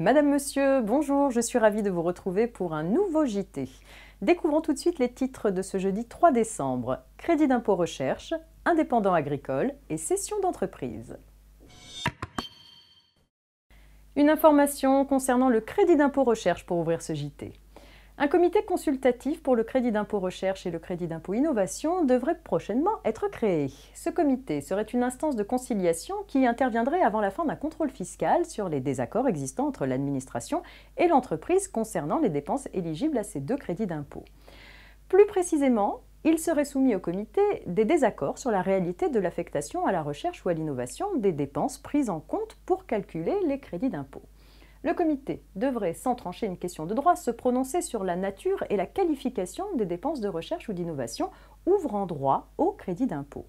Madame, Monsieur, bonjour, je suis ravie de vous retrouver pour un nouveau JT. Découvrons tout de suite les titres de ce jeudi 3 décembre. Crédit d'impôt recherche, indépendant agricole et cession d'entreprise. Une information concernant le crédit d'impôt recherche pour ouvrir ce JT. Un comité consultatif pour le crédit d'impôt recherche et le crédit d'impôt innovation devrait prochainement être créé. Ce comité serait une instance de conciliation qui interviendrait avant la fin d'un contrôle fiscal sur les désaccords existants entre l'administration et l'entreprise concernant les dépenses éligibles à ces deux crédits d'impôt. Plus précisément, il serait soumis au comité des désaccords sur la réalité de l'affectation à la recherche ou à l'innovation des dépenses prises en compte pour calculer les crédits d'impôt. Le comité devrait, sans trancher une question de droit, se prononcer sur la nature et la qualification des dépenses de recherche ou d'innovation ouvrant droit au crédit d'impôt.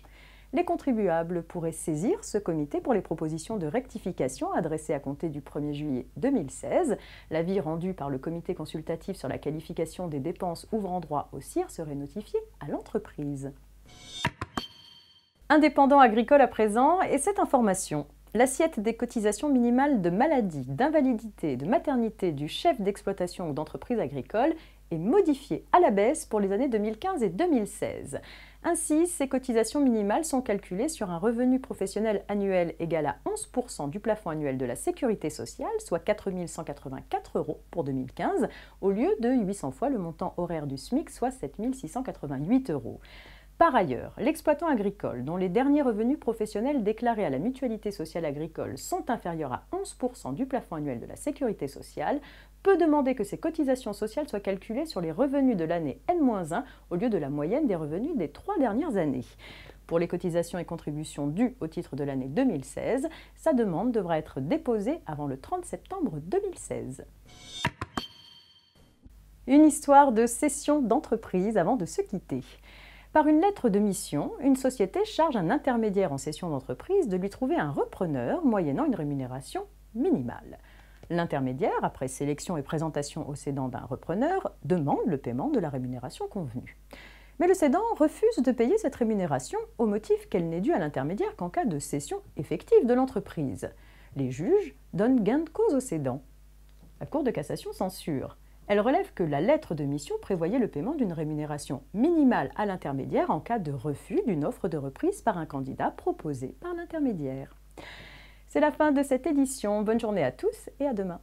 Les contribuables pourraient saisir ce comité pour les propositions de rectification adressées à compter du 1er juillet 2016. L'avis rendu par le comité consultatif sur la qualification des dépenses ouvrant droit au CIR serait notifié à l'entreprise. Indépendant agricole à présent, et cette information. L'assiette des cotisations minimales de maladie, d'invalidité et de maternité du chef d'exploitation ou d'entreprise agricole est modifiée à la baisse pour les années 2015 et 2016. Ainsi, ces cotisations minimales sont calculées sur un revenu professionnel annuel égal à 11% du plafond annuel de la sécurité sociale, soit 4 184 € pour 2015, au lieu de 800 fois le montant horaire du SMIC, soit 7 688 €. Par ailleurs, l'exploitant agricole dont les derniers revenus professionnels déclarés à la mutualité sociale agricole sont inférieurs à 11% du plafond annuel de la sécurité sociale peut demander que ses cotisations sociales soient calculées sur les revenus de l'année N-1 au lieu de la moyenne des revenus des 3 dernières années. Pour les cotisations et contributions dues au titre de l'année 2016, sa demande devra être déposée avant le 30 septembre 2016. Une histoire de cession d'entreprise avant de se quitter. Par une lettre de mission, une société charge un intermédiaire en cession d'entreprise de lui trouver un repreneur moyennant une rémunération minimale. L'intermédiaire, après sélection et présentation au cédant d'un repreneur, demande le paiement de la rémunération convenue. Mais le cédant refuse de payer cette rémunération au motif qu'elle n'est due à l'intermédiaire qu'en cas de cession effective de l'entreprise. Les juges donnent gain de cause au cédant. La Cour de cassation censure. Elle relève que la lettre de mission prévoyait le paiement d'une rémunération minimale à l'intermédiaire en cas de refus d'une offre de reprise par un candidat proposé par l'intermédiaire. C'est la fin de cette édition. Bonne journée à tous et à demain.